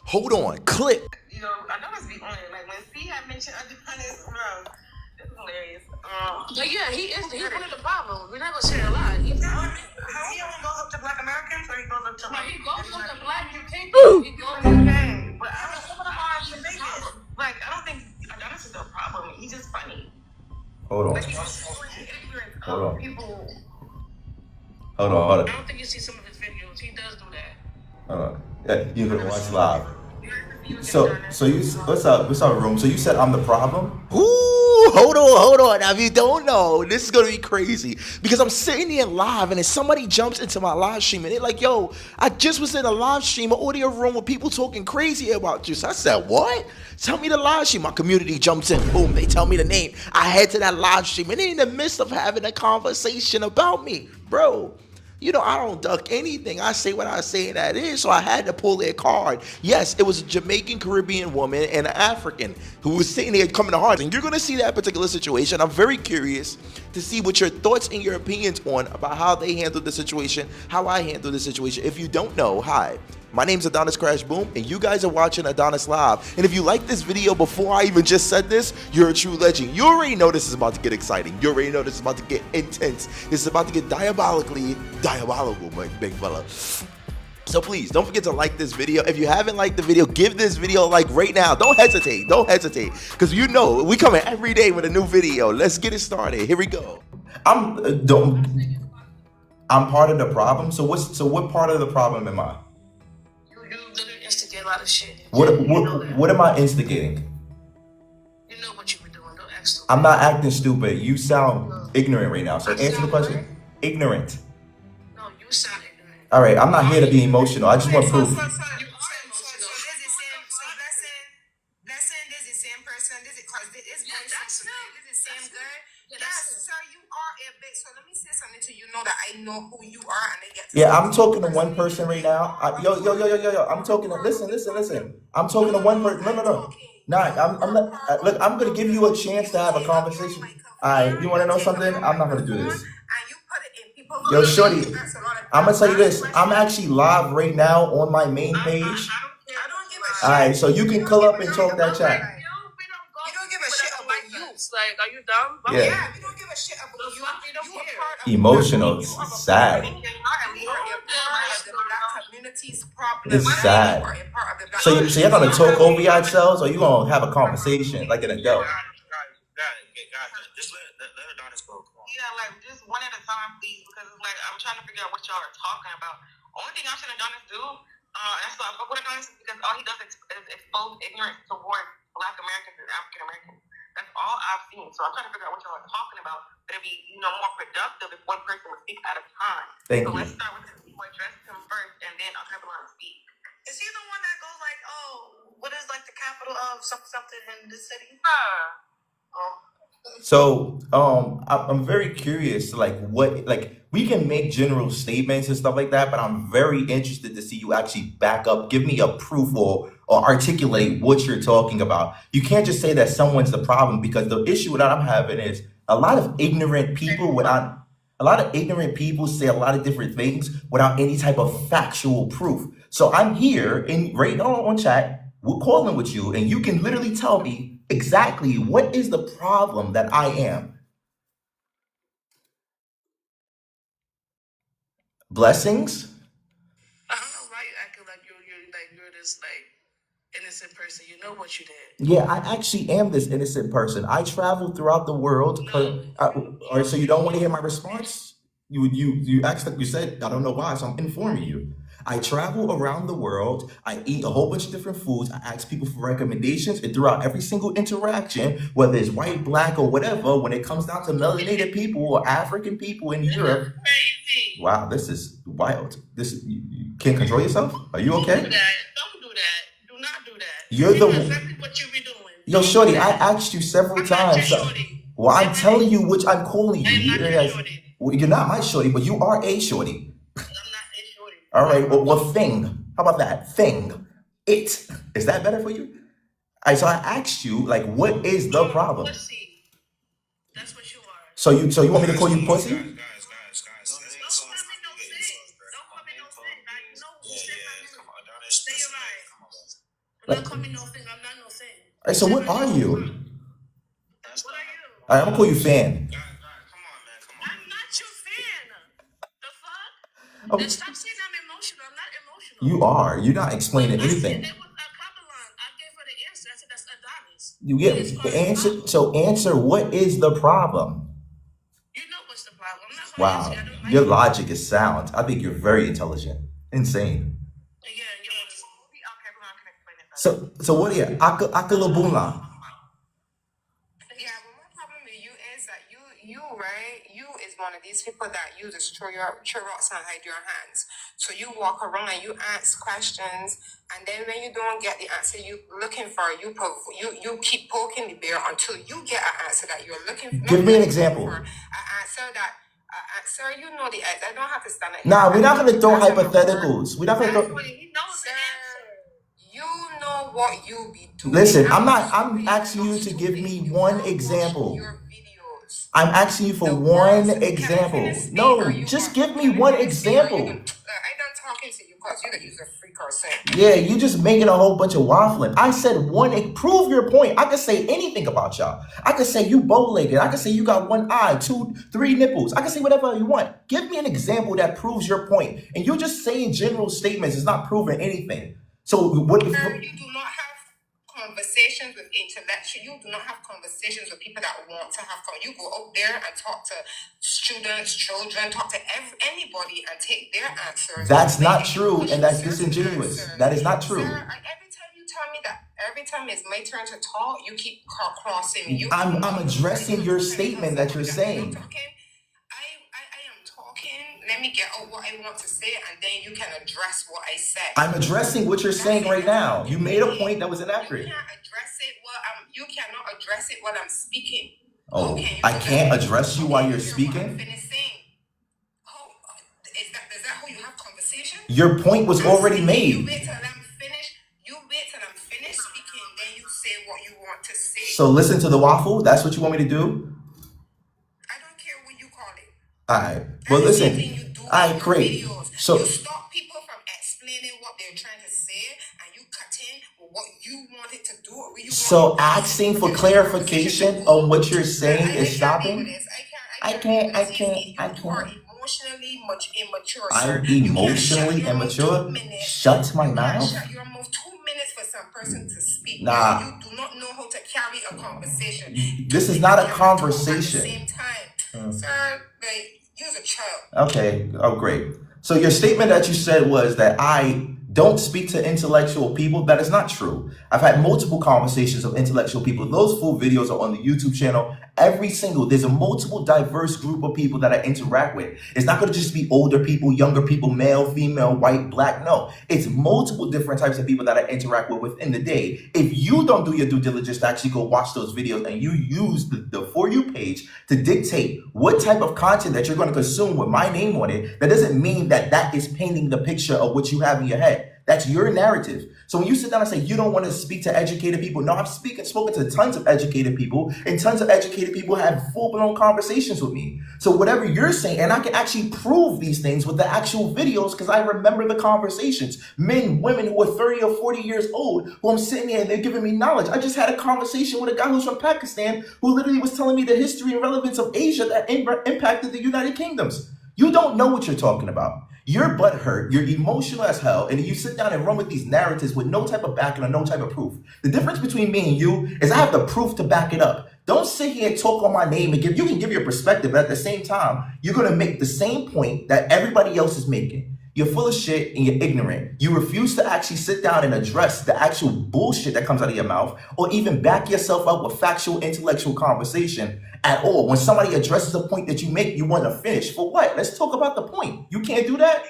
Hold on, clip. You know, I know it's be on it. Like when C had mentioned Adonis, bro, this is hilarious. But yeah, he's one of the problems. We're not gonna say a lot. He only goes up to Black Americans, or he goes up to like. He goes up to Black UK people. He goes okay, but I don't. Some of them are Jamaican. Like I don't think Adonis is a problem. He's just funny. Hold on. Like he's just ignorant of people. Hold on. I don't think you see some of his videos. He does do that. Hold on. Yeah, you can watch live. So you, what's up, room? So you said I'm the problem? Ooh, hold on. Now, if you don't know, this is gonna be crazy because I'm sitting here live, and then somebody jumps into my live stream, and they're like, "Yo, I just was in a live stream, an audio room with people talking crazy about you." So I said, "What? Tell me the live stream." My community jumps in, boom. They tell me the name. I head to that live stream, and they're in the midst of having a conversation about me, bro. You know, I don't duck anything. I say what I say, and that is. So I had to pull their card. Yes, it was a Jamaican Caribbean woman and an African who was sitting there coming to hearts. And you're going to see that particular situation. I'm very curious to see what your thoughts and your opinions on about how they handled the situation, how I handled the situation. If you don't know, hi. My name's AdonisCrashBoom, and you guys are watching Adonis Live. And if you like this video before I even just said this, you're a true legend. You already know this is about to get exciting. You already know this is about to get intense. This is about to get diabolical, my big fella. So please, don't forget to like this video. If you haven't liked the video, give this video a like right now. Don't hesitate, because you know we coming every day with a new video. Let's get it started. Here we go. I'm part of the problem. So what part of the problem am I? A lot of shit. What am I instigating? You know what you were doing. Don't act stupid. I'm not acting stupid. You sound ignorant right now. So answer the question. Ignorant. No, you sound ignorant. All right, I'm not here to be emotional. I just want proof. So there's the same. So blessing. There's the same person. This is because this is the same girl. Yes, so you are a bit. So let me say something to you. Know that I know who you are, and I get. Yeah, I'm talking to one person right now. Yo. I'm talking to. Listen. I'm talking to one person. No. Nah, I'm not. Look, I'm gonna give you a chance to have a conversation. All right, you want to know something? I'm not gonna do this. Yo, shorty, I'm gonna tell you this. I'm actually live right now on my main page. I don't give a shit. All right, so you can come up and talk that chat. You don't give a shit about you. Like, are you dumb? Yeah. We don't give a shit about you. We don't care. Emotional, sad. It's sad. So you're gonna talk over yourselves, or you gonna have a conversation like an adult? Just let Adonis go. Yeah, like just one at a time, please, because it's like I'm trying to figure out what y'all are talking about. Only thing I've seen Adonis do, that's why I fuck with Adonis, because all he does is expose ignorance towards Black Americans and African Americans. That's all I've seen. So I'm trying to figure out what y'all are talking about. But it'd be, more productive if one person would speak at a time. Thank you. Let's start with who addressed him first, and then I'll have him speak. Is he the one that goes like, "Oh, what is like the capital of something in this city?" So I'm very curious, we can make general statements and stuff like that, but I'm very interested to see you actually back up, give me a proof or articulate what you're talking about. You can't just say that someone's the problem, because the issue that I'm having is a lot of ignorant people say a lot of different things without any type of factual proof. So I'm here right now on chat, we're calling with you, and you can literally tell me exactly what is the problem that I am. Blessings? I don't know why you acting like you're this innocent person. You know what you did. Yeah, I actually am this innocent person. I travel throughout the world. So you don't want to hear my response? You asked, like you said, I don't know why, so I'm informing you. I travel around the world. I eat a whole bunch of different foods. I ask people for recommendations, and throughout every single interaction, whether it's white, black, or whatever, when it comes down to melanated people or African people in Europe, crazy. Wow, this is wild. You can't control yourself? Are you okay? Don't do that. Do not do that. You're the exactly what you be doing. Yo, shorty, I asked you several times. Well, I'm telling you which I'm calling you. You're not my shorty, but you are a shorty. All right, well, thing. How about that? Thing. It. Is that better for you? All right, so I asked you, what is the problem? Pussy. That's what you are. So you want me to call you pussy? Guys. Don't call me no sin. Don't call me no sin. I know who said my name. Say it right. Don't call me no thing. I'm not no thing. All right, so what are you? What are you? All right, I'm gonna call you fan. Come on, man. Come on. I'm not your fan. The fuck? Oh, Then stop saying I'm emotional. I'm not emotional. you are. You're not explaining anything. It was a couple line. I gave her the answer. I said that's Adonis. You get the answer. So answer. What is the problem? You know what's the problem. I'm not gonna Wow, answer. I don't like your it. logic is sound. I think you're very intelligent. Insane. Yeah, you want to. Okay, we're not gonna explain it. So what? Yeah, akalabula. Yeah, but my problem with you is that right? You is one of these people that you just throw rocks and hide your hands. So you walk around and you ask questions, and then when you don't get the answer you looking for, you keep poking the bear until you get an answer that you're looking for. Give me an example. An answer that, sir, you know the answer. I don't have to stand at Nah, we're not gonna throw Answer my word. hypotheticals. We're not gonna throw. He knows the answer. You know what you be doing. Listen, I'm asking you to give me one example. Your videos. I'm asking you for one example. No, just give me one example. I done talking to you because you that use a freak or something. Yeah, you just making a whole bunch of waffling. I said prove your point. I could say anything about y'all. I could say you bow-legged. I could say you got one eye, 2, 3 nipples. I could say whatever you want. Give me an example that proves your point. And you're just saying general statements. It's not proving anything. So what if Sir, you do not have conversations with intellectual. You do not have conversations with people that want to have. You go out there and talk to students, children, talk to anybody and take their answers. That's not true, and that's disingenuous. That is not true. Sir, every time you tell me that, every time it's my turn to talk, you keep crossing me. I'm addressing your statement that you're saying. I am talking. Let me get out what I want to say, and then you can address what I said. I'm addressing what you're saying right now. You made a point that was inaccurate. You can't address it you cannot address it while I'm speaking. Oh, Okay, I can't address you while you're I'm speaking? saying. Is that how you have conversation? Your point was already You made. wait till I'm finished. You wait till I'm finished speaking, then you say what you want to say. So listen to the waffle? That's what you want me to do? I don't care what you call it. All right. Well, listen. All right, great. So you stop people from explaining what they're trying to say, and you cut in with what you wanted to do. Or you So asking for clarification on what you're saying is stopping? I can't. You are emotionally immature, sir. I'm emotionally immature? Shut my mouth? Shut your mouth. 2 minutes for some person to speak. Nah. You do not know how to carry a conversation. This is not a At the conversation. same time, sir, you're a child. Okay. Oh, great. So your statement that you said was that I don't speak to intellectual people. That is not true. I've had multiple conversations of intellectual people. Those full videos are on the YouTube channel. There's a multiple diverse group of people that I interact with. It's not going to just be older people, younger people, male, female, white, black. No, it's multiple different types of people that I interact with within the day. If you don't do your due diligence to actually go watch those videos and you use the For You page to dictate what type of content that you're going to consume with my name on it, that doesn't mean that that is painting the picture of what you have in your head. That's your narrative. So when you sit down and say you don't want to speak to educated people, no, I've spoken to tons of educated people, and tons of educated people have full-blown conversations with me. So whatever you're saying, and I can actually prove these things with the actual videos because I remember the conversations. Men, women who are 30 or 40 years old, who I'm sitting here and they're giving me knowledge. I just had a conversation with a guy who's from Pakistan who literally was telling me the history and relevance of Asia that impacted the United Kingdoms. You don't know what you're talking about. You're butthurt, you're emotional as hell, and you sit down and run with these narratives with no type of backing or no type of proof. The difference between me and you is I have the proof to back it up. Don't sit here and talk on my name and you can give your perspective, but at the same time, you're going to make the same point that everybody else is making. You're full of shit and you're ignorant. You refuse to actually sit down and address the actual bullshit that comes out of your mouth or even back yourself up with factual, intellectual conversation at all. When somebody addresses a point that you make, you want to finish. For what? Let's talk about the point. You can't do that?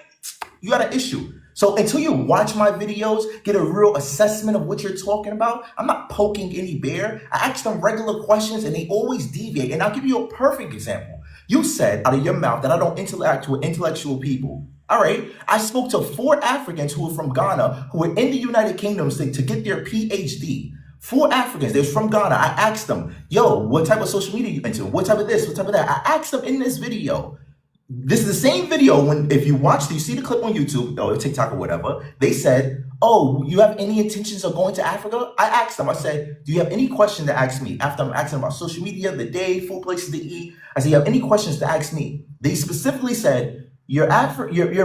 You got an issue. So until you watch my videos, get a real assessment of what you're talking about, I'm not poking any bear. I ask them regular questions and they always deviate. And I'll give you a perfect example. You said out of your mouth that I don't interact with intellectual people. All right. I spoke to 4 Africans who were from Ghana who were in the United Kingdom to get their PhD. 4 Africans, they're from Ghana. I asked them, yo, what type of social media you into? What type of this? What type of that? I asked them in this video. This is the same video when, if you watch, you see the clip on YouTube or TikTok or whatever, they said, oh, you have any intentions of going to Africa? I asked them, I said, do you have any question to ask me? After I'm asking about social media, the day, food places to eat, I said, you have any questions to ask me? They specifically said, you're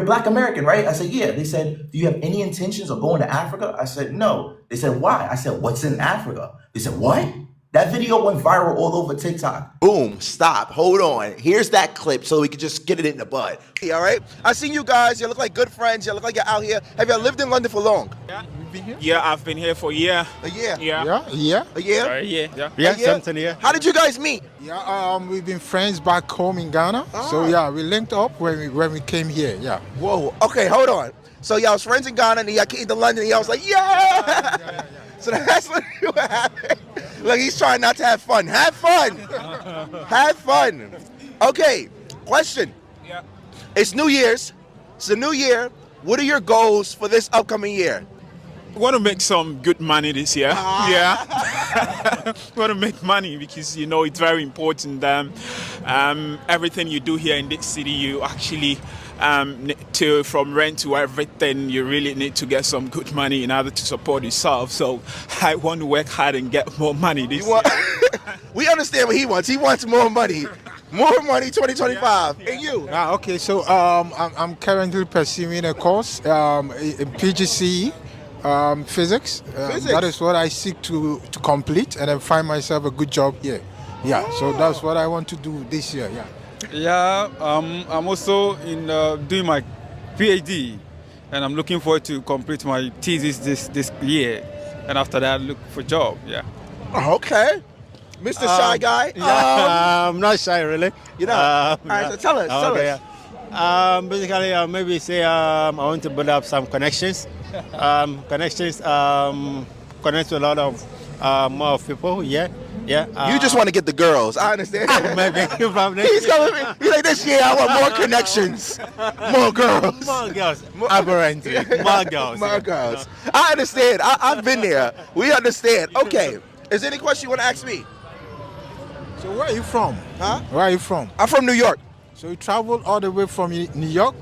Black American, right? I said, yeah. They said, do you have any intentions of going to Africa? I said, no. They said, why? I said, what's in Africa? They said, what? That video went viral all over TikTok. Boom, stop, hold on. Here's that clip so we can just get it in the bud. All right? I seen you guys, you look like good friends, you look like you're out here. Have you lived in London for long? Yeah, you've been here? Yeah, I've been here for a year. A year? Yeah. A year? Yeah, something here. How did you guys meet? Yeah, we've been friends back home in Ghana. So yeah, we linked up when we came here, yeah. Whoa, okay, hold on. So y'all was friends in Ghana and y'all came to London and y'all was like, yeah! So that's what happened. Look, he's trying not to have fun. Have fun. Have fun. Okay, question. Yeah. It's New Year's. It's a new year. What are your goals for this upcoming year? Want to make some good money this year. Yeah. Want to make money because, you know, it's very important. Everything you do here in this city, you actually from rent to everything, you really need to get some good money in order to support yourself. So I want to work hard and get more money this year. We understand what he wants. He wants more money. More money 2025. And you? Okay, so I'm currently pursuing a course in PGCE. Physics. That is what I seek to complete and then find myself a good job here. Yeah, so that's what I want to do this year. Yeah. Yeah, I'm also in doing my PhD, and I'm looking forward to complete my thesis this year, and after that, look for a job. Yeah. Okay, Mr. Shy Guy. Yeah, I'm not shy really. You know. All right, so tell us. Tell us. Yeah. Basically, maybe say I want to build up some connections. Connect with a lot of more people. Yeah. You just want to get the girls. I understand. Maybe probably. He's telling me. He's like, this year I want more connections, more girls, more girls. Aberrant. More girls. More girls. I understand. I've been there. We understand. Okay. Is there any question you want to ask me? So where are you from? Huh? Where are you from? I'm from New York. So you traveled all the way from New York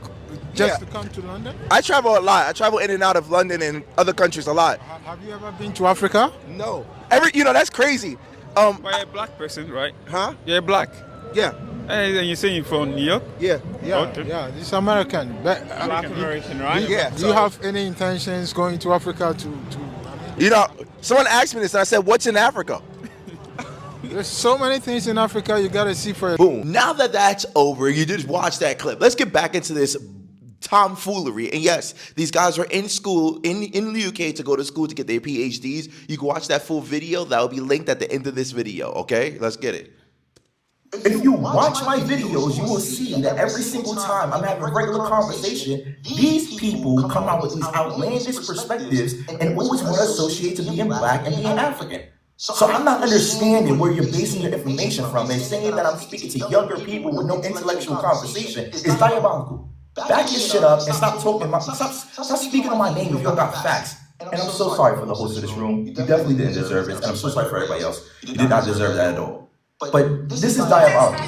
just to come to London? I travel a lot. I travel in and out of London and other countries a lot. Have you ever been to Africa? No. That's crazy. Well, you're a black person, right? Huh? You're black. Yeah. And you're saying you're from New York? Yeah. Okay. Yeah, this American. But, Black American, right? Yeah. Do you have any intentions going to Africa Someone asked me this and I said, what's in Africa? There's so many things in Africa you gotta see for it. Boom. Now that that's over, you just watch that clip. Let's get back into this tomfoolery. And yes, these guys are in school in the UK to go to school to get their PhDs. You can watch that full video. That will be linked at the end of this video. Okay, let's get it. If you watch my videos, you will see that every single time I'm having a regular conversation, these people come out with these outlandish perspectives and always want to associate to being black and being African. So I'm not understanding where you're basing your information from, and saying that I'm speaking to younger people with no intellectual conversation is diabolical. Back your shit up and stop speaking on my name if you don't got facts. And I'm so sorry for the host of this room. You definitely didn't deserve it, and I'm so sorry for everybody else. You did not deserve that at all. But this is diabolical.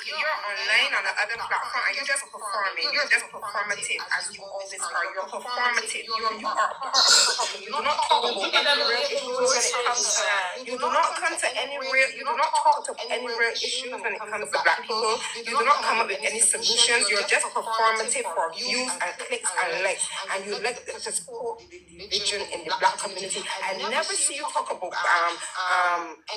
You're online on the other platform and you're just performing. You're just performative as you always are. You're performative. You are part of the problem. You do not talk about any real issues when it comes to you do not come to any real you do not talk to any real issues when it comes to black people. You do not come up with any solutions. You're just performative for views and clicks and likes. And you like to support religion in the black community. I never see you talk about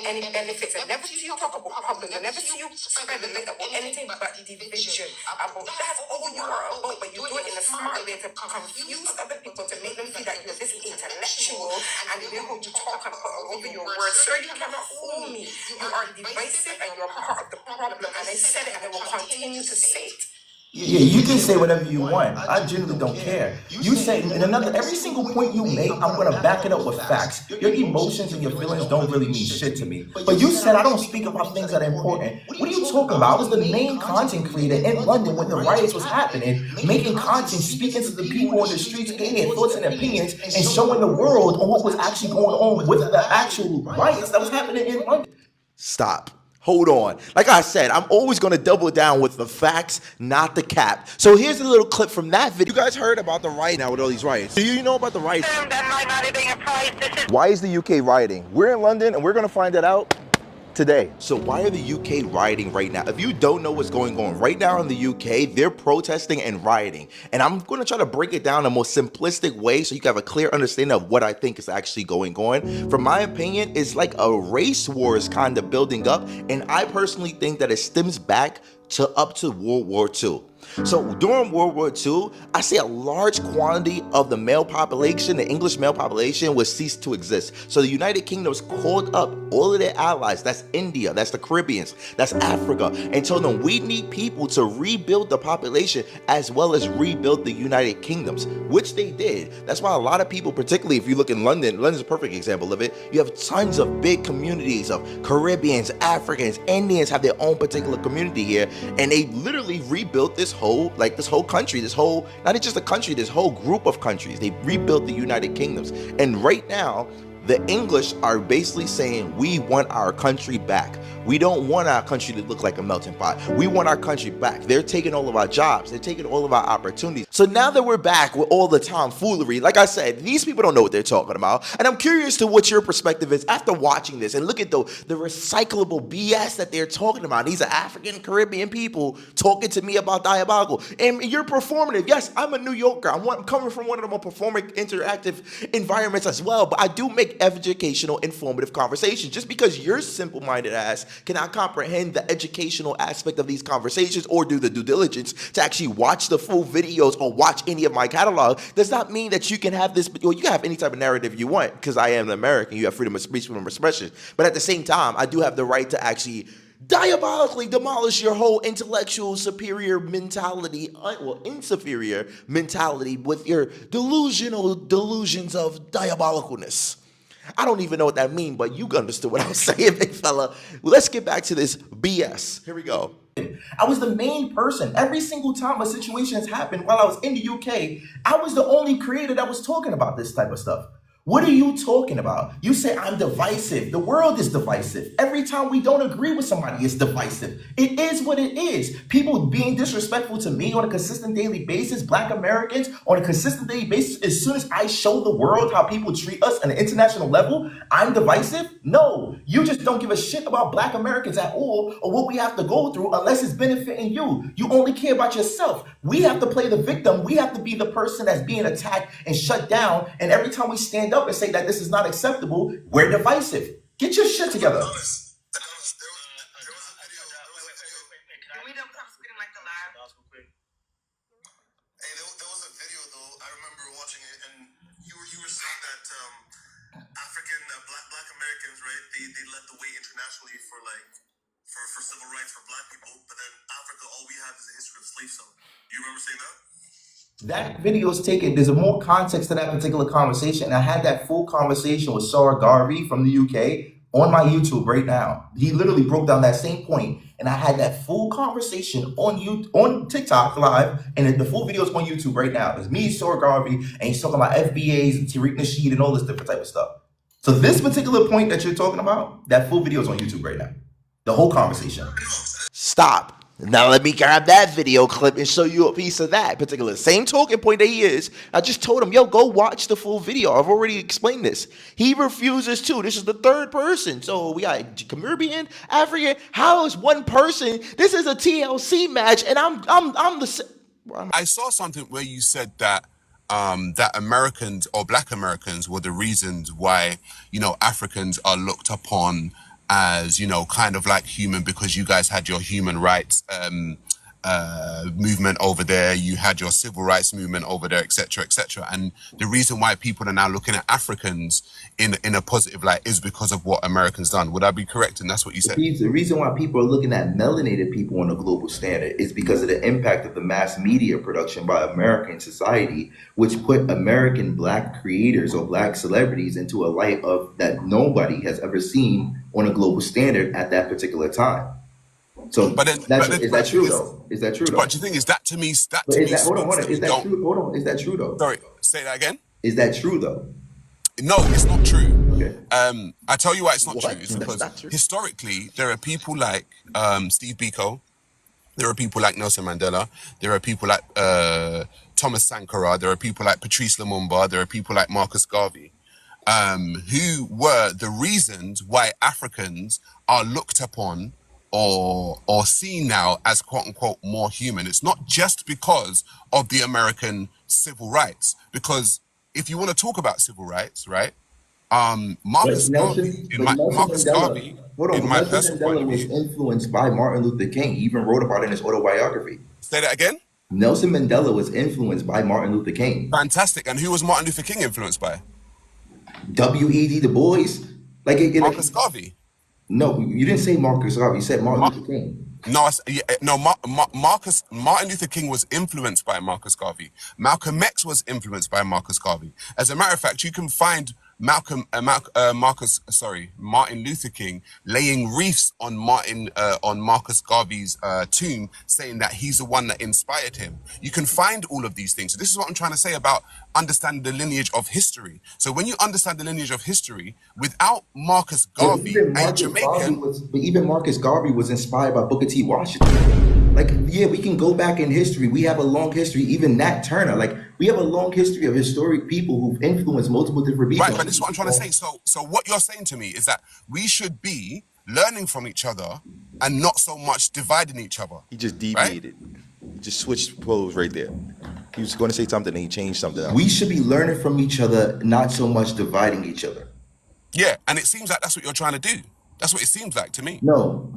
any benefits. I never see you talk about problems. I never see you spread the light about anything but division. About that's all you are about, but you do it in a smart way to confuse other people, to make them feel that you're this intellectual and they know how to talk and put over your words. Sir, you cannot fool me. You are divisive and you're part of the problem. And I said it and I will continue to say it. Yeah, you can say whatever you want. I genuinely don't care. You say, and every single point you make, I'm going to back it up with facts. Your emotions and your feelings don't really mean shit to me. But you said I don't speak about things that are important. What are you talking about? I was the main content creator in London when the riots was happening, making content, speaking to the people on the streets, getting their thoughts and opinions, and showing the world on what was actually going on with the actual riots that was happening in London. Stop. Hold on. Like I said, I'm always going to double down with the facts, not the cap. So here's a little clip from that video. You guys heard about the riot now with all these riots. Do you know about the riots? Why is the UK rioting? We're in London and we're going to find that out today. So why are the UK rioting right now? If you don't know what's going on right now in the UK, they're protesting and rioting. And I'm going to try to break it down in a more simplistic way so you can have a clear understanding of what I think is actually going on. From my opinion, it's like a race war is kind of building up. And I personally think that it stems back to up to World War II. So during World War II, I see a large quantity of the male population, the English male population, would cease to exist. So the United Kingdom called up all of their allies, that's India, that's the Caribbeans, that's Africa, and told them we need people to rebuild the population as well as rebuild the United Kingdoms, which they did. That's why a lot of people, particularly if you look in London, London's a perfect example of it. You have tons of big communities of Caribbeans, Africans, Indians have their own particular community here, and they literally rebuilt this whole country, this whole, not just a country, this whole group of countries. They rebuilt the United Kingdoms. And right now, the English are basically saying, we want our country back. We don't want our country to look like a melting pot. We want our country back. They're taking all of our jobs. They're taking all of our opportunities. So now that we're back with all the tomfoolery, like I said, these people don't know what they're talking about. And I'm curious to what your perspective is after watching this and look at the recyclable BS that they're talking about. These are African Caribbean people talking to me about diabolical. And you're performative. Yes, I'm a New Yorker. I'm coming from one of the more performing, interactive environments as well. But I do make educational, informative conversations. Just because you're simple-minded ass cannot comprehend the educational aspect of these conversations or do the due diligence to actually watch the full videos or watch any of my catalog does not mean that you can have this, or you can have any type of narrative you want, because I am an American. You have freedom of speech, freedom of expression. But at the same time, I do have the right to actually diabolically demolish your whole intellectual superior mentality, inferior mentality with your delusions of diabolicalness. I don't even know what that means, but you understood what I was saying, big fella. Well, let's get back to this BS. Here we go. I was the main person. Every single time a situation has happened while I was in the UK, I was the only creator that was talking about this type of stuff. What are you talking about? You say I'm divisive. The world is divisive. Every time we don't agree with somebody, it's divisive. It is what it is. People being disrespectful to me on a consistent daily basis, Black Americans on a consistent daily basis, as soon as I show the world how people treat us on an international level, I'm divisive? No, you just don't give a shit about Black Americans at all or what we have to go through unless it's benefiting you. You only care about yourself. We have to play the victim. We have to be the person that's being attacked and shut down. And every time we stand up and say that this is not acceptable, we're divisive. Get your shit together. Adonis, there was a video. Can we don't come spitting like the live? Hey, there was a video though. I remember watching it, and you were saying that African black Americans, right? They led the way internationally for civil rights for Black people, but then Africa, all we have is a history of slave selling. You remember saying that? That video is taken, there's a more context to that particular conversation. And I had that full conversation with Sarah Garvey from the UK on my YouTube right now. He literally broke down that same point, and I had that full conversation on TikTok live, and the full video is on YouTube right now. It's me, Sarah Garvey, and he's talking about FBAs and Tariq Nasheed and all this different type of stuff. So this particular point that you're talking about, that full video is on YouTube right now. The whole conversation. Stop. Now let me grab that video clip and show you a piece of that particular same talking point that he is. I just told him, yo, go watch the full video. I've already explained this. He refuses to. This is the third person. So we got Caribbean, African. How is one person? This is a TLC match, and I'm the. I saw something where you said that that Americans or Black Americans were the reasons why, Africans are looked upon as, kind of like human, because you guys had your human rights movement over there, you had your civil rights movement over there, etc., etc. And the reason why people are now looking at Africans in a positive light is because of what Americans done. Would I be correct? And that's what you said. The reason why people are looking at melanated people on a global standard is because of the impact of the mass media production by American society, which put American Black creators or Black celebrities into a light of that nobody has ever seen on a global standard at that particular time. So, is that true though? Is that true though? But the thing is, that to me, hold on. Is that true? Hold on. Is that true though? Sorry, say that again. Is that true though? No, it's not true. Okay. I tell you why it's not What? true. It's That's because not true. historically there are people like Steve Biko, there are people like Nelson Mandela, there are people like Thomas Sankara, there are people like Patrice Lumumba, there are people like Marcus Garvey, who were the reasons why Africans are looked upon or seen now as quote unquote more human. It's not just because of the American civil rights, because if you want to talk about civil rights, right? Marcus Garvey, in my Marcus Garvey, in my Nelson personal point Mandela of was view. influenced by Martin Luther King. He even wrote about it in his autobiography. Say that again. Nelson Mandela was influenced by Martin Luther King. Fantastic. And who was Martin Luther King influenced by? W.E.D. Du Bois. Marcus Garvey. No, you didn't say Marcus Garvey. You said Martin Luther King. No, Martin Luther King was influenced by Marcus Garvey. Malcolm X was influenced by Marcus Garvey. As a matter of fact, you can find Martin Luther King laying wreaths on Marcus Garvey's tomb, saying that he's the one that inspired him. You can find all of these things. So this is what I'm trying to say about understanding the lineage of history. So when you understand the lineage of history, without Marcus Garvey, a Jamaican. But even Marcus Garvey was inspired by Booker T. Washington. Like, yeah, we can go back in history. We have a long history. Even Nat Turner. Like, we have a long history of historic people who've influenced multiple different people. Right, but this is what I'm trying to say. So what you're saying to me is that we should be learning from each other and not so much dividing each other. He just deviated. Right? He just switched poles right there. He was going to say something and he changed something else. We should be learning from each other, not so much dividing each other. Yeah, and it seems like that's what you're trying to do. That's what it seems like to me. No.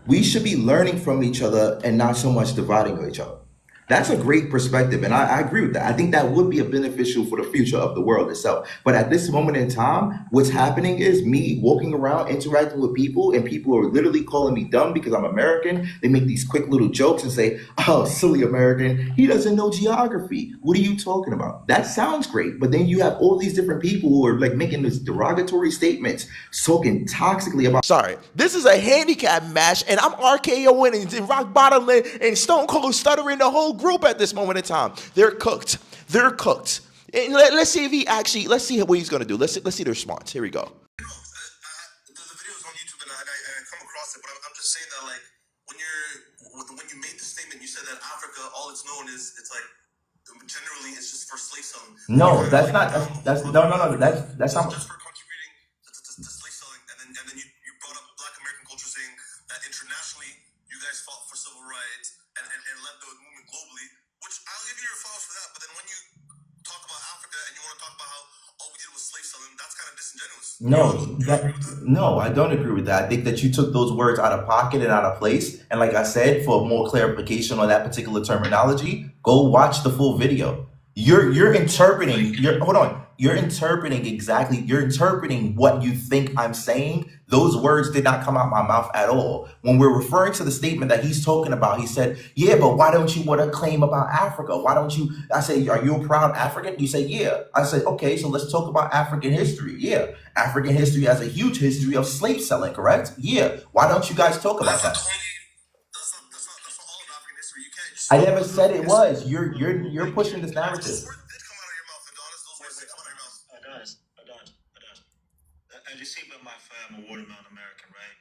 We should be learning from each other and not so much dividing each other. That's a great perspective, and I agree with that. I think that would be a beneficial for the future of the world itself. But at this moment in time, what's happening is me walking around, interacting with people, and people are literally calling me dumb because I'm American. They make these quick little jokes and say, "Oh, silly American, he doesn't know geography. What are you talking about?" That sounds great, but then you have all these different people who are like making these derogatory statements, talking toxically about. Sorry, this is a handicap match, and I'm RKOing and rock bottom and Stone Cold stuttering the whole group at this moment in time. They're cooked. And let's see if he actually. Let's see what he's gonna do. Let's see the response. Here we go. The videos on YouTube and I come across it, but I'm just saying that like when you made the statement, you said that Africa, all it's known is it's like generally it's just for slave selling. No, that's not. That's no. That's not. Just for contributing to slave selling, and then you brought up Black American culture, saying that internationally you guys fought for civil rights and led the movement globally, which I'll give you your flowers for that. But then when you talk about Africa and you want to talk about how all we did was slave selling, that's kind of disingenuous. No, I don't agree with that. I think that you took those words out of pocket and out of place. And like I said, for more clarification on that particular terminology, go watch the full video. You're interpreting. You're interpreting what you think I'm saying. Those words did not come out my mouth at all. When we're referring to the statement that he's talking about, he said, "Yeah, but why don't you want to claim about Africa? Why don't you?" I say, "Are you a proud African?" You say, "Yeah." I say, "Okay, so let's talk about African history." Yeah, African history has a huge history of slave selling, correct? Yeah. Why don't you guys talk about that? That's not all of African history. You can't just. I never said it was. You're pushing this narrative. Those words did come out of your mouth, Adonis. Those words did come out of your mouth. Adonis. As you see by my fire, I'm a watermelon American, right?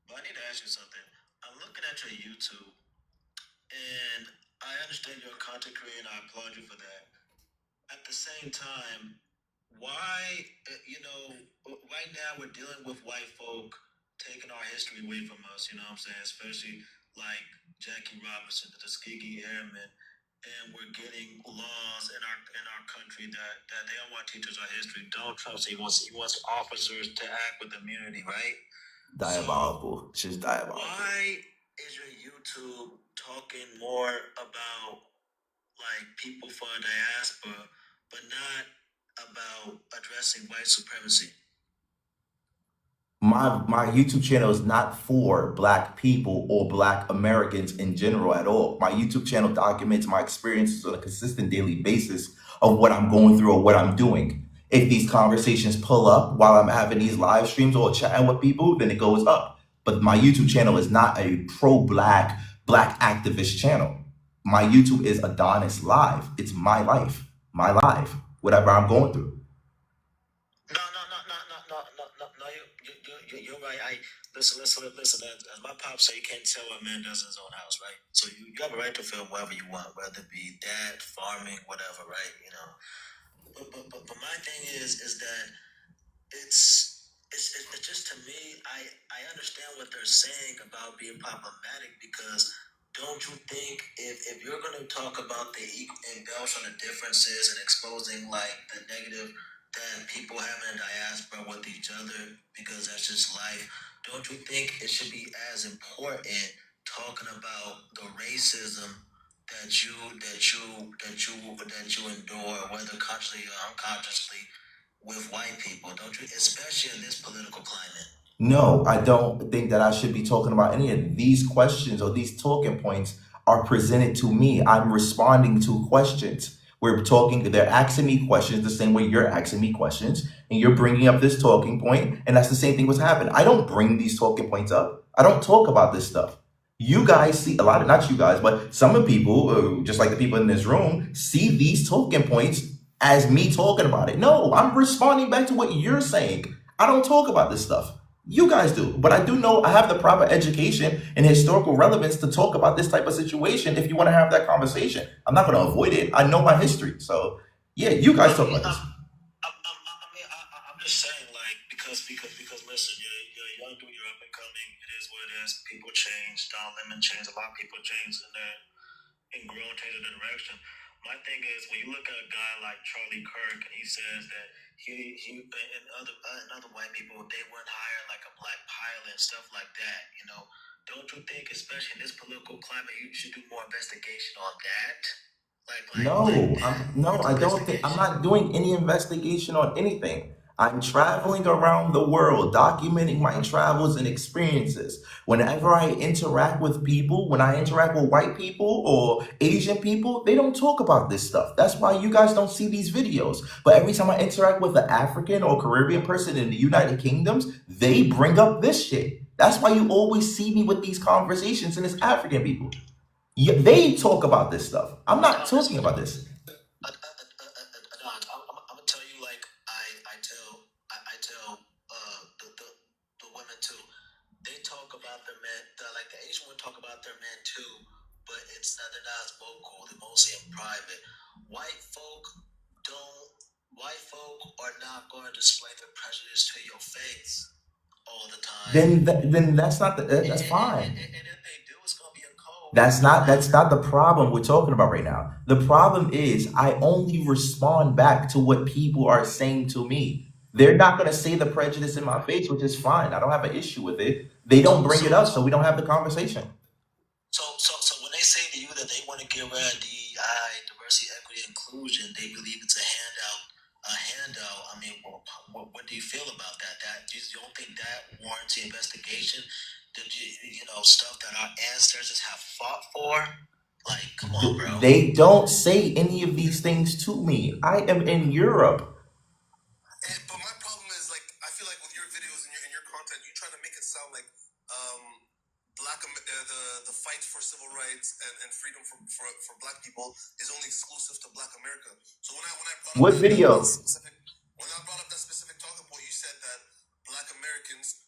But I need to ask you something. I'm looking at your YouTube, and I understand you're a content creator, and I applaud you for that. At the same time, why, right now we're dealing with white folk taking our history away from us, you know what I'm saying? Especially like Jackie Robinson, the Tuskegee Airmen, and we're getting laws in our country that they don't want to teach us our history. Donald Trump said he wants officers to act with immunity, right? Diabolical. It's just diabolical. Why is your YouTube talking more about like people for diaspora, but not about addressing white supremacy? My YouTube channel is not for Black people or Black Americans in general at all. My YouTube channel documents my experiences on a consistent daily basis of what I'm going through or what I'm doing. If these conversations pull up while I'm having these live streams or chatting with people, then it goes up. But my YouTube channel is not a pro-Black activist channel. My YouTube is Adonis Live. It's my life, whatever I'm going through. No. You're right. Listen. As my pop say, you can't tell what a man does in his own house, right? So you have a right to film wherever you want, whether it be dad, farming, whatever, right? You know. But my thing is that it's just to me, I understand what they're saying about being problematic because don't you think if you're going to talk about the embellish on the differences and exposing like the negative that people have in diaspora with each other because that's just life, don't you think it should be as important talking about the racism that you endure, whether consciously or unconsciously, with white people, don't you? Especially in this political climate. No, I don't think that I should be talking about any of these questions or these talking points are presented to me. I'm responding to questions. We're talking, they're asking me questions the same way you're asking me questions, and you're bringing up this talking point, and that's the same thing what's happened. I don't bring these talking points up. I don't talk about this stuff. You guys see a lot of, not you guys, but some of the people, just like the people in this room, see these talking points as me talking about it. No, I'm responding back to what you're saying. I don't talk about this stuff. You guys do, but I do know I have the proper education and historical relevance to talk about this type of situation. If you want to have that conversation, I'm not going to avoid it. I know my history, so yeah, you guys talk about this. I'm just saying, like, because listen, you're a young dude, you're up and coming. It is what it is. People change. Don Lemon changed. A lot of people change and grow and change their direction. My thing is when you look at a guy like Charlie Kirk and he says that he and other white people, they wouldn't hire like a black pilot and stuff like that, you know. Don't you think, especially in this political climate, you should do more investigation on that? No, I don't think I'm not doing any investigation on anything. I'm traveling around the world, documenting my travels and experiences. Whenever I interact with people, when I interact with white people or Asian people, they don't talk about this stuff. That's why you guys don't see these videos. But every time I interact with an African or Caribbean person in the United Kingdoms, they bring up this shit. That's why you always see me with these conversations and it's African people. Yeah, they talk about this stuff. I'm not talking about this. I'm gonna tell you, like I tell the women too. They talk about their men, like the Asian women talk about their men too, but they're not as vocal. They're mostly in private. White folk are not going to display their prejudice to your face all the time. Then that's not that's fine. And if they do, it's gonna be a code. That's not the problem we're talking about right now. The problem is I only respond back to what people are saying to me. They're not going to say the prejudice in my face, which is fine. I don't have an issue with it. They don't bring it up, so we don't have the conversation. So when they say to you that they want to get rid of DEI, diversity, equity, inclusion, they believe it's a handout. I mean, what do you feel about that? You don't think that warrants the investigation? Did you know stuff that our ancestors have fought for? Like, come on, bro. They don't say any of these things to me. I am in Europe. But my problem is, like, I feel like with your videos and your content, you try to make it sound like the fight for civil rights and freedom for black people is only exclusive to Black America. So when I brought What video? When I brought up that specific talking point, you said that Black Americans,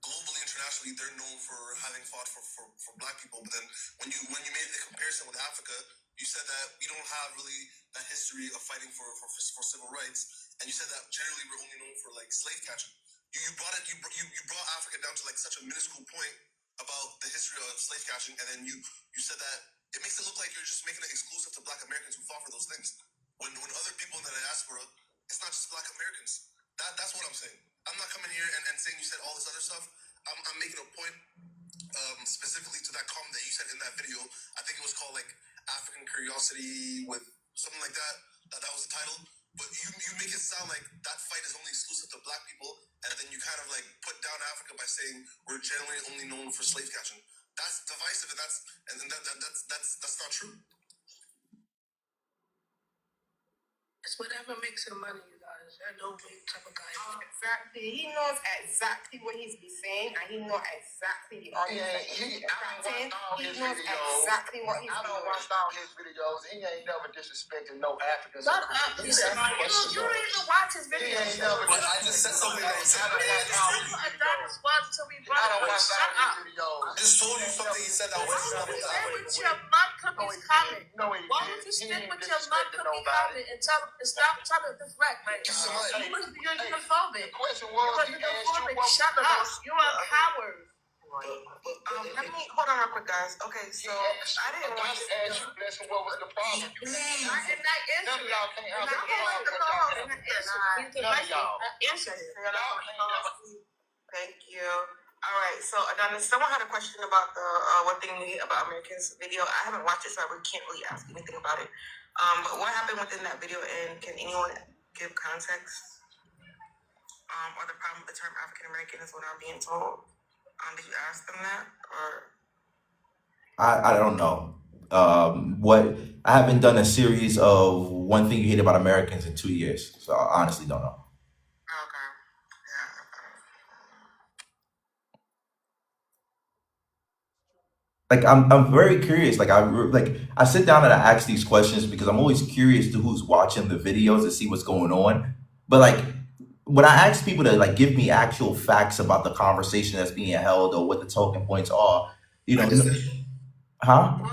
globally, internationally, they're known for having fought for black people. But then when you made the comparison with Africa, you said that we don't have really that history of fighting for civil rights, and you said that generally we're only known for like slave catching. You brought Africa down to like such a minuscule point about the history of slave catching, and then you said that it makes it look like you're just making it exclusive to Black Americans who fought for those things. When other people in the diaspora, it's not just Black Americans. That's what I'm saying. I'm not coming here and saying you said all this other stuff. I'm making a point specifically to that comment that you said in that video. I think it was called like African Curiosity with something like that. That was the title. But you make it sound like that fight is only exclusive to black people, and then you kind of like put down Africa by saying we're generally only known for slave catching. That's divisive, and that's not true. It's whatever makes him money, you guys. I know what type of guy. Exactly. He knows exactly what he's been saying, and he knows exactly the audience that he's attracting. He knows exactly what he's doing. Watched all his videos. He ain't never disrespected no Africans. Shut up. You don't even watch his videos. But I just said something that was Adonis was to be brother. Shut up. I just told you something he said that was Stay with your mud cookies comment. Why would you stick with your mud cookie comment and tell him to stop trying to deflect, man? You must be homophobic. Shut up. You're a coward. Let me hold on real quick, guys. Okay, so I didn't want to ask you, blessing, what was the problem? None of y'all can't have Thank you. All right, so Adonis, someone had a question about the one thing about Americans video. I haven't watched it, so I really can't really ask anything about it. But what happened within that video, and can anyone give context? Or the problem with the term African American is what I'm being told. Did you ask them that, or? I don't know. What I haven't done a series of one thing you hate about Americans in 2 years, so I honestly don't know. Okay. Like I'm very curious. Like I sit down and I ask these questions because I'm always curious to who's watching the videos to see what's going on. But like when I ask people to like give me actual facts about the conversation that's being held or what the talking points are, huh? Well,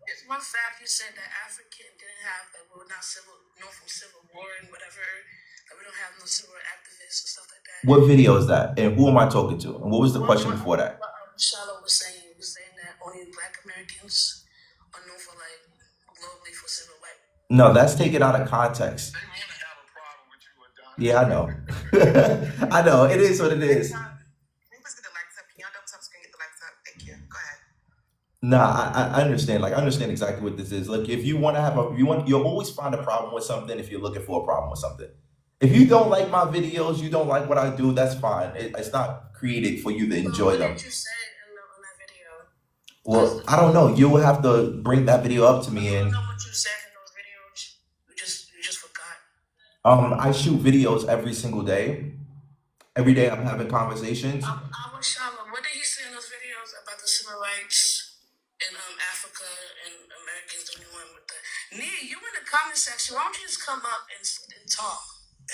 it's one fact you said that African didn't have, that we were not known from civil war and whatever, that we don't have no civil activists and stuff like that. What video is that? And who am I talking to? And what was the question before that? Shalom was saying that only Black Americans are known for like globally for civil rights. No, that's taken out of context. Yeah, I know. I know. It is what it is. Nah, I understand. Like, I understand exactly what this is. Like, if you want to you'll always find a problem with something if you're looking for a problem with something. If you don't like my videos, you don't like what I do, that's fine. It's not created for you to enjoy them. What did you say on that video? Well, I don't know. You will have to bring that video up to me and. I don't know what you said in those videos. You just forgot. I shoot videos every single day. Every day I'm having conversations. I was Shalom. What did he say in those videos about the civil rights in Africa and Americans doing one with the Nia, you in the comment section. Why don't you just come up and talk? If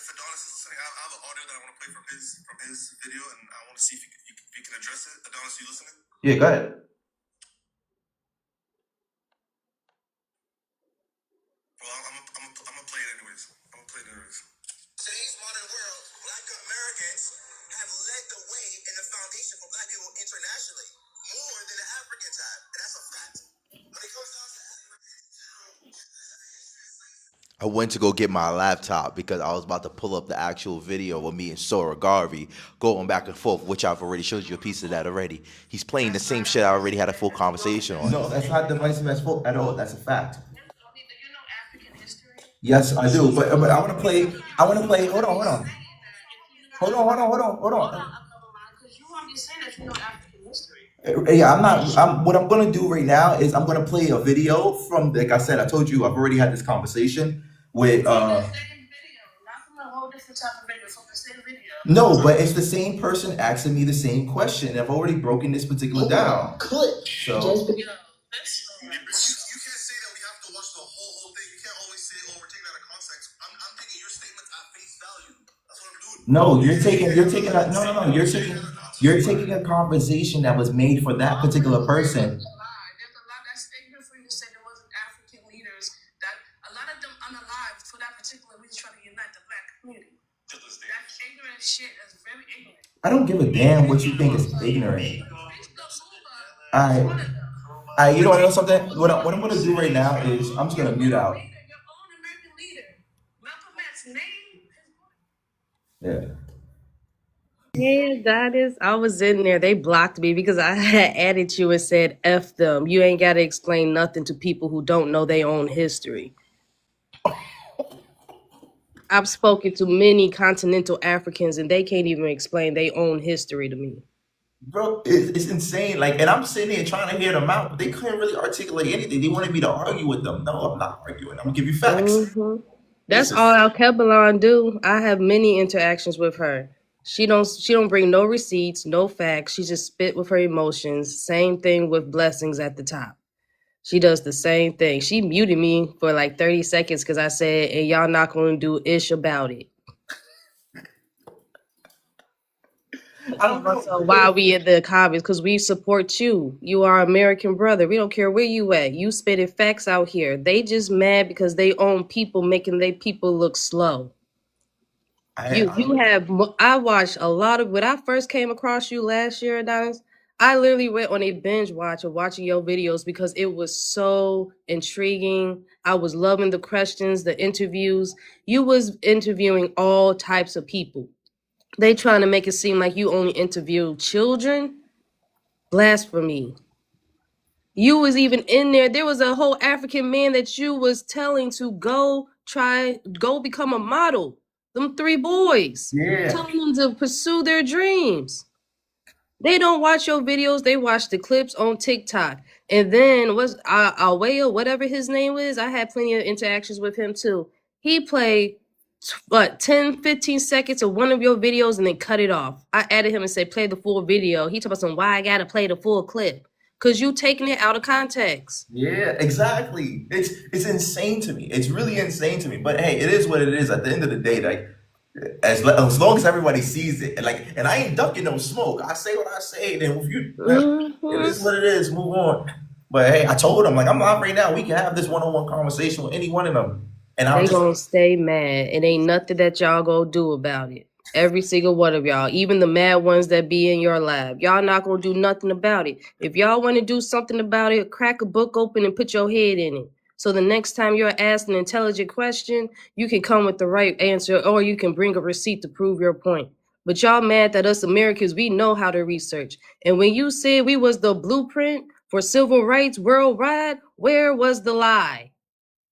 Adonis is listening, I have an audio that I want to play from his video, and I want to see if you can address it. Adonis, you listening? Yeah, go ahead. Well, I'm gonna play it anyways. Today's modern world, Black Americans have led the way in the foundation for Black people internationally, more than the Africans have, and that's a fact. When it comes down to I went to go get my laptop because I was about to pull up the actual video of me and Sora Garvey going back and forth, which I've already showed you a piece of that already. He's playing the same shit I already had a full conversation on. No, that's not divisive as full at all. That's a fact. Do you know African history? Yes, I do. But I want to play. Hold on. Hold on. Because you want to say that you know African history. Yeah, I'm not. What I'm gonna do right now is I'm gonna play a video from. Like I said, I told you I've already had this conversation with. Not from a whole different type of video, from the same video. No, but it's the same person asking me the same question. I've already broken this particular down. Click. So. You can't say that we have to watch the whole thing. You can't always say, "Oh, we're taking out of context." I'm taking your statements at face value. That's what I'm doing. No, you're taking a conversation that was made for that particular person. There's a lot that's ignorant for you to say there wasn't African leaders. That a lot of them unalive for that particular reason, trying to unite the Black community. That's ignorant shit. That's very ignorant. I don't give a damn what you think is ignorant. Alright. You know what else something? What I'm gonna do right now is I'm just gonna mute out. Your own American leader, Malcolm X's name. Yeah. Yeah, that is. I was in there. They blocked me because I had added you and said, F them. You ain't got to explain nothing to people who don't know their own history. I've spoken to many continental Africans and they can't even explain their own history to me. Bro, it's insane. Like, and I'm sitting here trying to hear them out, but they couldn't really articulate anything. They wanted me to argue with them. No, I'm not arguing. I'm gonna give you facts. That's all Alkebalon do. I have many interactions with her. She don't bring no receipts, no facts. She just spit with her emotions. Same thing with Blessings at the top. She does the same thing. She muted me for like 30 seconds because I said, and y'all not gonna do ish about it. I don't know. So why we in the comments? Because we support you. You are American brother. We don't care where you at. You spitting facts out here. They just mad because they own people making they people look slow. I watched a lot of when I first came across you last year, Adonis. I literally went on a binge watch of watching your videos because it was so intriguing. I was loving the questions, the interviews. You was interviewing all types of people. They trying to make it seem like you only interview children. Blasphemy. You was even in there. There was a whole African man that you was telling to go become a model. Them 3 boys. Yeah. Telling them to pursue their dreams. They don't watch your videos. They watch the clips on TikTok. And then Awea, whatever his name is, I had plenty of interactions with him too. He played 10, 15 seconds of one of your videos and then cut it off. I added him and said, play the full video. He told us why I gotta play the full clip. Cause you taking it out of context. Yeah, exactly. It's insane to me. It's really insane to me. But hey, it is what it is. At the end of the day, like as long as everybody sees it, and I ain't ducking no smoke. I say what I say. Then if you, it is what it is. Move on. But hey, I told them like I'm not right now. We can have this one-on-one conversation with any one of them, and they gonna stay mad. It ain't nothing that y'all gonna do about it. Every single one of y'all, even the mad ones that be in your lab, y'all not gonna do nothing about it. If y'all want to do something about it, crack a book open and put your head in it. So the next time you're asked an intelligent question, you can come with the right answer, or you can bring a receipt to prove your point. But y'all mad that us Americans, we know how to research. And when you said we was the blueprint for civil rights worldwide, where was the lie?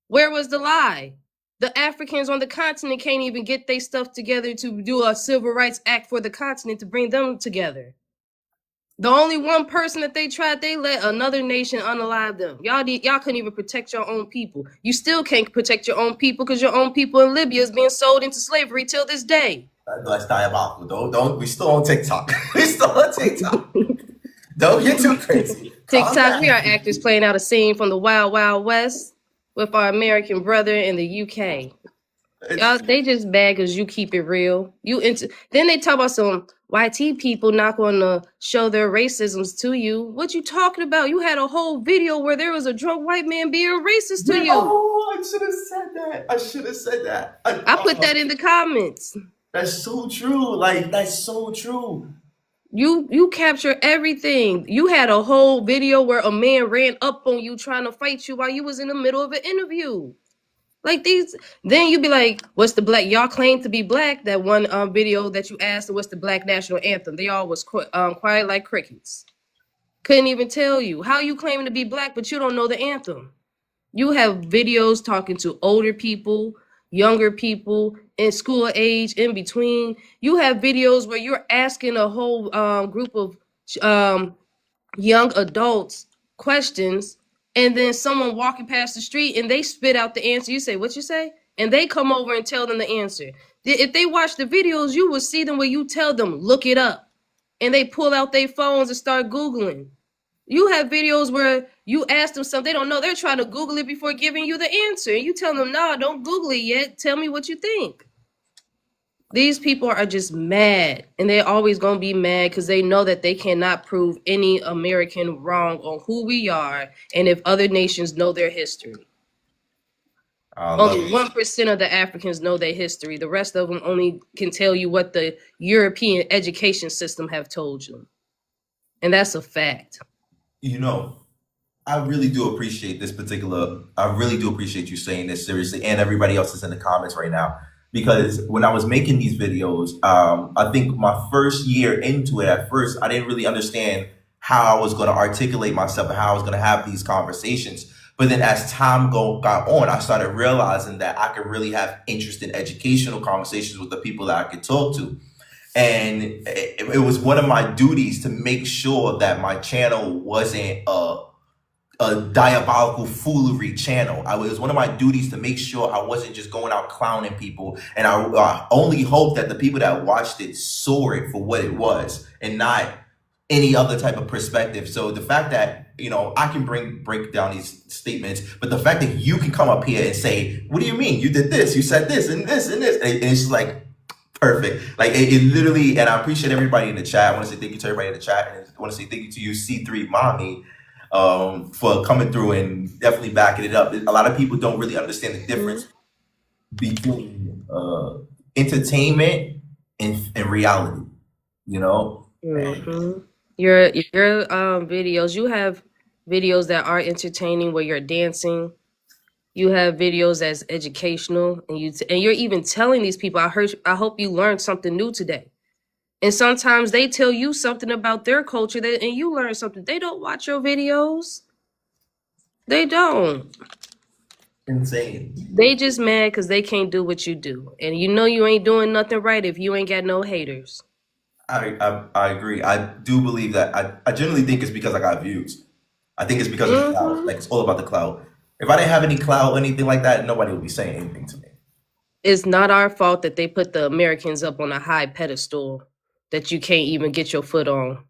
Where was the lie? The Africans on the continent can't even get their stuff together to do a civil rights act for the continent to bring them together. The only one person that they tried, they let another nation unalive them. Y'all couldn't even protect your own people. You still can't protect your own people because your own people in Libya is being sold into slavery till this day. That's diabolical. Don't. We still on TikTok. We still on TikTok. Don't get too crazy. TikTok, we are actors playing out a scene from the Wild Wild West with our American brother in the UK. Y'all, they just bad because you keep it real. Then they talk about some YT people not going to show their racisms to you. What you talking about? You had a whole video where there was a drunk white man being racist to you. Oh, I should have said that. I put that in the comments. That's so true. Like, that's so true. You capture everything. You had a whole video where a man ran up on you trying to fight you while you was in the middle of an interview. Like these, then you be like, what's the black? Y'all claim to be black. That one video that you asked, what's the black national anthem? They all was quiet like crickets. Couldn't even tell you. How you claiming to be black, but you don't know the anthem? You have videos talking to older people, younger people, in school age, in between. You have videos where you're asking a whole group of young adults questions, and then someone walking past the street and they spit out the answer. You say, what you say? And they come over and tell them the answer. If they watch the videos, you will see them where you tell them, look it up. And they pull out their phones and start Googling. You have videos where you ask them something they don't know. They're trying to Google it before giving you the answer. And you tell them, nah, don't Google it yet. Tell me what you think. These people are just mad, and they're always going to be mad because they know that they cannot prove any American wrong on who we are and if other nations know their history. Only 1% of the Africans know their history. The rest of them only can tell you what the European education system have told you. And that's a fact. You know, I really do appreciate I really do appreciate you saying this seriously, and everybody else is in the comments right now. Because when I was making these videos, I think my first year into it, at first, I didn't really understand how I was going to articulate myself and how I was going to have these conversations. But then as time got on, I started realizing that I could really have interesting educational conversations with the people that I could talk to. And it was one of my duties to make sure that my channel wasn't a diabolical foolery channel. It was one of my duties to make sure I wasn't just going out clowning people, and I only hope that the people that watched it saw it for what it was and not any other type of perspective. So the fact that, you know, I can break down these statements, but the fact that you can come up here and say, what do you mean? You did this, you said this and this and this, and it's just like perfect. Like it literally, and I appreciate everybody in the chat. I want to say thank you to everybody in the chat, and I want to say thank you to you, C3 Mommy, for coming through and definitely backing it up. A lot of people don't really understand the difference between entertainment and reality, you know? Your videos, you have videos that are entertaining where you're dancing. You have videos that's educational, and you're even telling these people, I hope you learned something new today. And sometimes they tell you something about their culture and you learn something. They don't watch your videos. They don't. Insane. They just mad because they can't do what you do. And you know you ain't doing nothing right if you ain't got no haters. I agree. I do believe that. I generally think it's because I got views. I think it's because of the clout. Like, it's all about the clout. If I didn't have any clout or anything like that, nobody would be saying anything to me. It's not our fault that they put the Americans up on a high pedestal that you can't even get your foot on.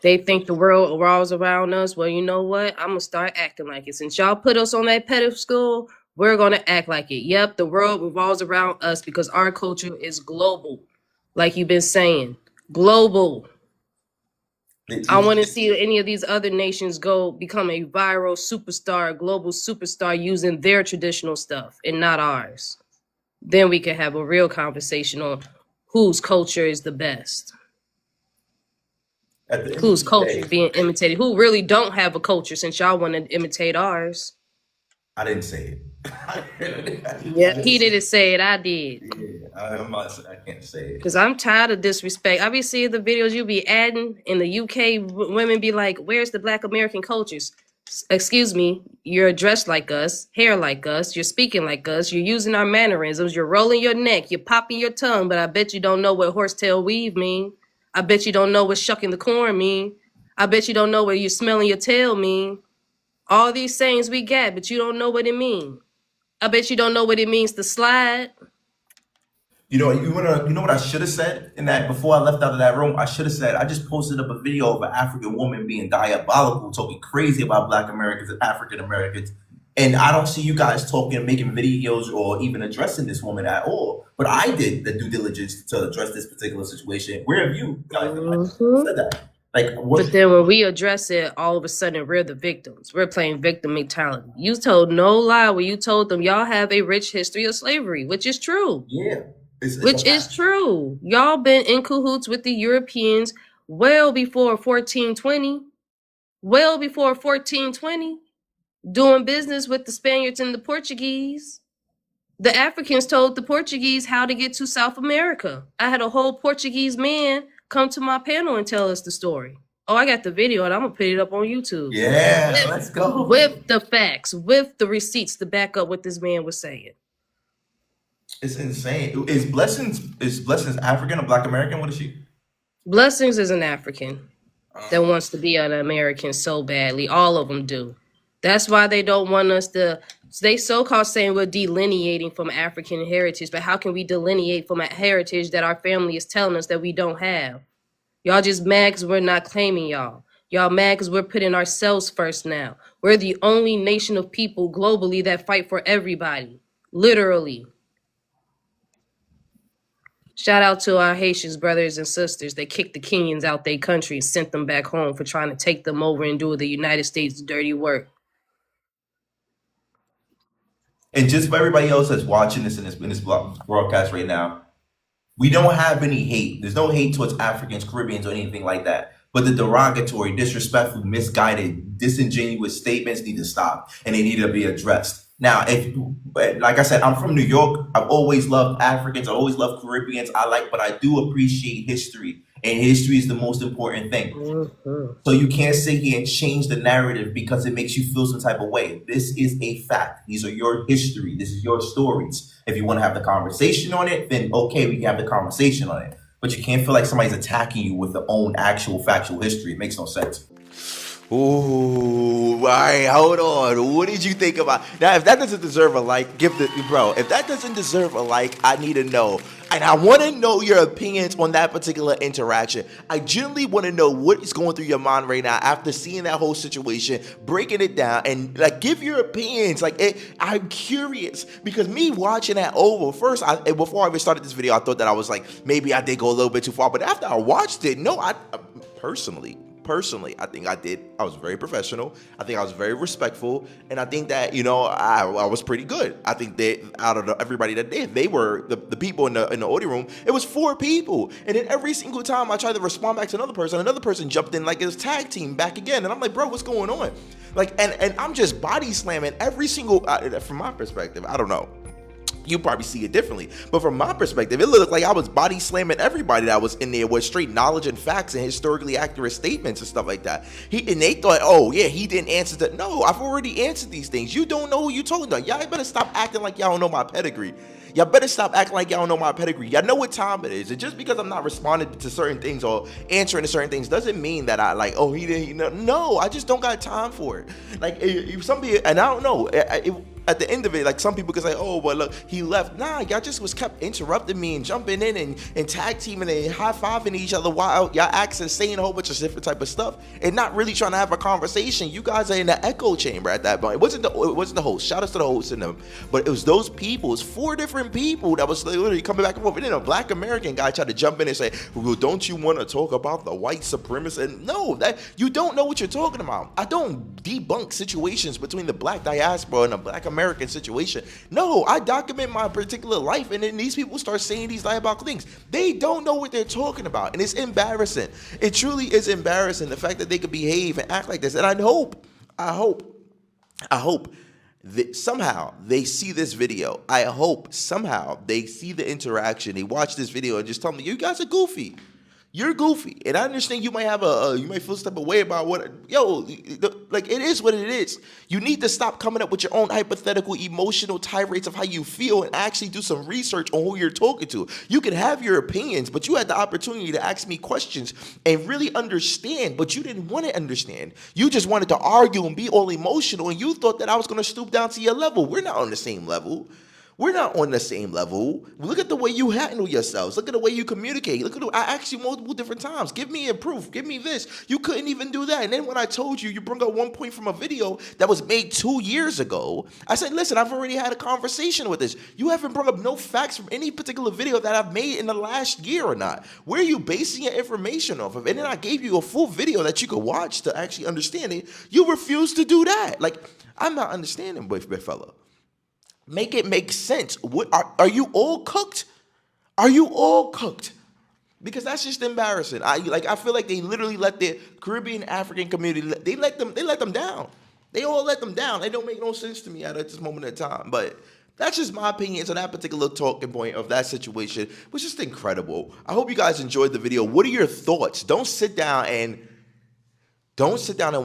They think the world revolves around us. Well, you know what? I'm going to start acting like it. Since y'all put us on that pedestal, we're going to act like it. Yep, the world revolves around us because our culture is global. Like you've been saying, global. I want to see any of these other nations become a viral superstar, global superstar using their traditional stuff and not ours. Then we can have a real conversation on whose culture is the best. Whose culture is being imitated. Who really don't have a culture since y'all want to imitate ours. I didn't say it. Yeah, he didn't say it. I did. Yeah, I can't say it. Because I'm tired of disrespect. I be seeing the videos you be adding in the UK. Women be like, where's the Black American cultures? Excuse me, you're dressed like us, hair like us, you're speaking like us, you're using our mannerisms, you're rolling your neck, you're popping your tongue, but I bet you don't know what horsetail weave mean. I bet you don't know what shucking the corn mean. I bet you don't know what you're smelling your tail mean. All these sayings we got, but you don't know what it mean. I bet you don't know what it means to slide. You know what I should have said in that before I left out of that room? I should have said, I just posted up a video of an African woman being diabolical, talking crazy about Black Americans and African Americans. And I don't see you guys talking, making videos or even addressing this woman at all. But I did the due diligence to address this particular situation. Where have you guys said that? Like, what? But then when we address it, all of a sudden we're the victims. We're playing victim mentality. You told no lie when you told them y'all have a rich history of slavery, which is true. Yeah. Which is true. Y'all been in cahoots with the Europeans well before 1420. Well before 1420. Doing business with the Spaniards and the Portuguese. The Africans told the Portuguese how to get to South America. I had a whole Portuguese man come to my panel and tell us the story. Oh, I got the video and I'm going to put it up on YouTube. Yeah, let's go. With the facts, with the receipts to back up what this man was saying. It's insane. Is Blessings African or Black American? What is she? Blessings is an African that wants to be an American so badly. All of them do. That's why they don't want us to. They so-called saying we're delineating from African heritage, but how can we delineate from a heritage that our family is telling us that we don't have? Y'all just mad because we're not claiming y'all. Y'all mad because we're putting ourselves first now. We're the only nation of people globally that fight for everybody. Literally. Shout out to our Haitians brothers and sisters. They kicked the Kenyans out their country and sent them back home for trying to take them over and do the United States' dirty work. And just for everybody else that's watching this in this broadcast right now, we don't have any hate. There's no hate towards Africans, Caribbeans, or anything like that. But the derogatory, disrespectful, misguided, disingenuous statements need to stop, and they need to be addressed. Now, like I said, I'm from New York. I've always loved Africans. I always loved Caribbeans. But I do appreciate history. And history is the most important thing. So you can't sit here and change the narrative because it makes you feel some type of way. This is a fact. These are your history. This is your stories. If you want to have the conversation on it, then okay, we can have the conversation on it. But you can't feel like somebody's attacking you with their own actual factual history. It makes no sense. Ooh, all right, hold on. What did you think about now? If that doesn't deserve a like, give the bro. If that doesn't deserve a like, I need to know, and I want to know your opinions on that particular interaction. I genuinely want to know what is going through your mind right now after seeing that whole situation, breaking it down, and like give your opinions. I'm curious because me watching that over first, before I even started this video, I thought that I was like maybe I did go a little bit too far, but after I watched it, no, I personally, I think I was very professional. I think I was very respectful. And I think that, I was pretty good. I think that out of everybody that they were the people in the audio room, it was 4 people. And then every single time I tried to respond back to another person jumped in like it was tag team back again. And I'm like, bro, what's going on? And I'm just body slamming every single, from my perspective, I don't know. You probably see it differently. But from my perspective, it looked like I was body slamming everybody that was in there with straight knowledge and facts and historically accurate statements and stuff like that. And they thought, oh, yeah, he didn't answer that. No, I've already answered these things. You don't know who you're talking about. Y'all better stop acting like y'all don't know my pedigree. Y'all better stop acting like y'all don't know my pedigree. Y'all know what time it is. And just because I'm not responding to certain things or answering to certain things doesn't mean that I like, oh, he didn't. No, I just don't got time for it. Like, some people, and I don't know, at the end of it, like some people could say, oh, well, look, he left. Nah, y'all just was kept interrupting me and jumping in and tag teaming and high-fiving each other while y'all acting, saying a whole bunch of different type of stuff and not really trying to have a conversation. You guys are in the echo chamber at that point. It wasn't the host. Shout out to the host and them. But it was those people. It's 4 different people that was literally coming back and forth. And then a black American guy tried to jump in and say, well, don't you want to talk about the white supremacy? And no, that you don't know what you're talking about. I don't debunk situations between the black diaspora and the black American situation. No, I document my particular life, and then these people start saying these diabolical things. They don't know what they're talking about, and it's embarrassing. It truly is embarrassing, the fact that they could behave and act like this. And I hope that somehow they see this video. I hope somehow they see the interaction. They watch this video and just tell me, you guys are goofy. You're goofy, and I understand you might have you might feel some type of way about like it is what it is. You need to stop coming up with your own hypothetical emotional tirades of how you feel and actually do some research on who you're talking to. You can have your opinions, but you had the opportunity to ask me questions and really understand, but you didn't want to understand. You just wanted to argue and be all emotional, and you thought that I was going to stoop down to your level. We're not on the same level. We're not on the same level. Look at the way you handle yourselves. Look at the way you communicate. I asked you multiple different times. Give me a proof. Give me this. You couldn't even do that. And then when I told you, you bring up one point from a video that was made 2 years ago. I said, listen, I've already had a conversation with this. You haven't brought up no facts from any particular video that I've made in the last year or not. Where are you basing your information off of? And then I gave you a full video that you could watch to actually understand it. You refuse to do that. Like, I'm not understanding, big fella. Make it make sense. What are you all cooked? Are you all cooked? Because that's just embarrassing. I feel like they literally let the Caribbean African community, they let them down. They all let them down. They don't make no sense to me at this moment in time. But that's just my opinions on that particular talking point of that situation. It was just incredible. I hope you guys enjoyed the video. What are your thoughts? Don't sit down and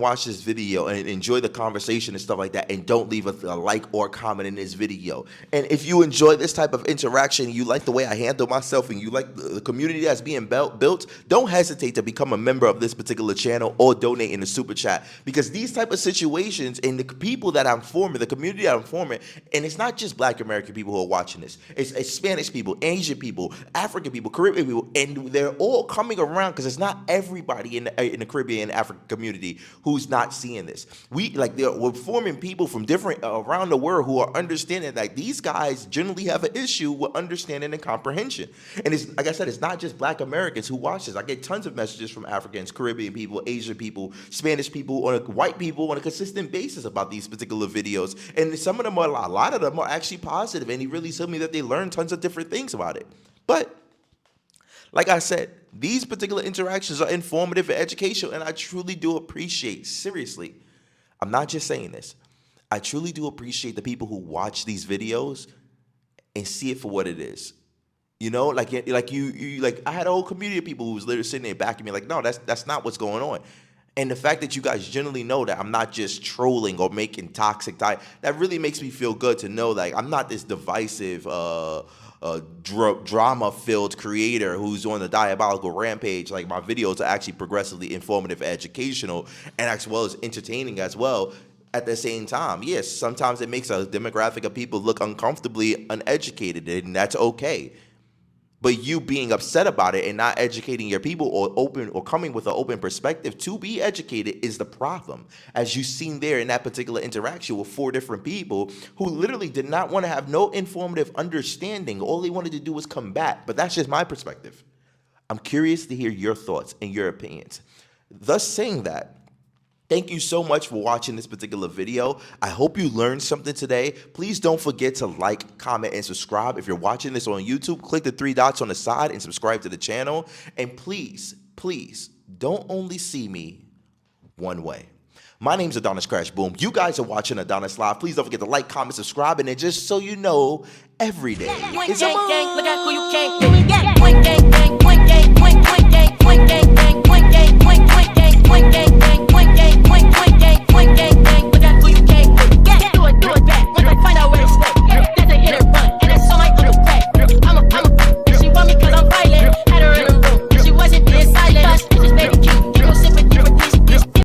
watch this video and enjoy the conversation and stuff like that, and don't leave a like or comment in this video. And if you enjoy this type of interaction, you like the way I handle myself, and you like the community that's being built, don't hesitate to become a member of this particular channel or donate in the super chat, because these type of situations and the people that I'm forming, the community that I'm forming, and it's not just black American people who are watching this, it's Spanish people, Asian people, African people, Caribbean people, and they're all coming around because it's not everybody in the Caribbean and African community who's not seeing this. We're forming people from different around the world who are understanding that these guys generally have an issue with understanding and comprehension. And it's like I said, it's not just black Americans who watch this. I get tons of messages from Africans, Caribbean people, Asian people, Spanish people, white people on a consistent basis about these particular videos. And some of them a lot of them are actually positive, and he really told me that they learned tons of different things about it. But like I said, these particular interactions are informative and educational, and I truly do appreciate, seriously, I'm not just saying this, I truly do appreciate the people who watch these videos and see it for what it is. You know, I had a whole community of people who was literally sitting there backing me like, no, that's not what's going on. And the fact that you guys generally know that I'm not just trolling or making toxic that really makes me feel good to know like I'm not this divisive drama-filled creator who's on a diabolical rampage. Like my videos are actually progressively informative, educational, and as well as entertaining as well. At the same time, yes, sometimes it makes a demographic of people look uncomfortably uneducated, and that's okay. But you being upset about it and not educating your people or coming with an open perspective to be educated is the problem. As you've seen there in that particular interaction with 4 different people who literally did not want to have no informative understanding. All they wanted to do was combat. But that's just my perspective. I'm curious to hear your thoughts and your opinions. Thus saying that, thank you so much for watching this particular video. I hope you learned something today. Please don't forget to like, comment, and subscribe. If you're watching this on YouTube, click the 3 dots on the side and subscribe to the channel. And please, please, don't only see me one way. My name's AdonisCrashBoom. You guys are watching Adonis Live. Please don't forget to like, comment, subscribe, and then just so you know, every day is a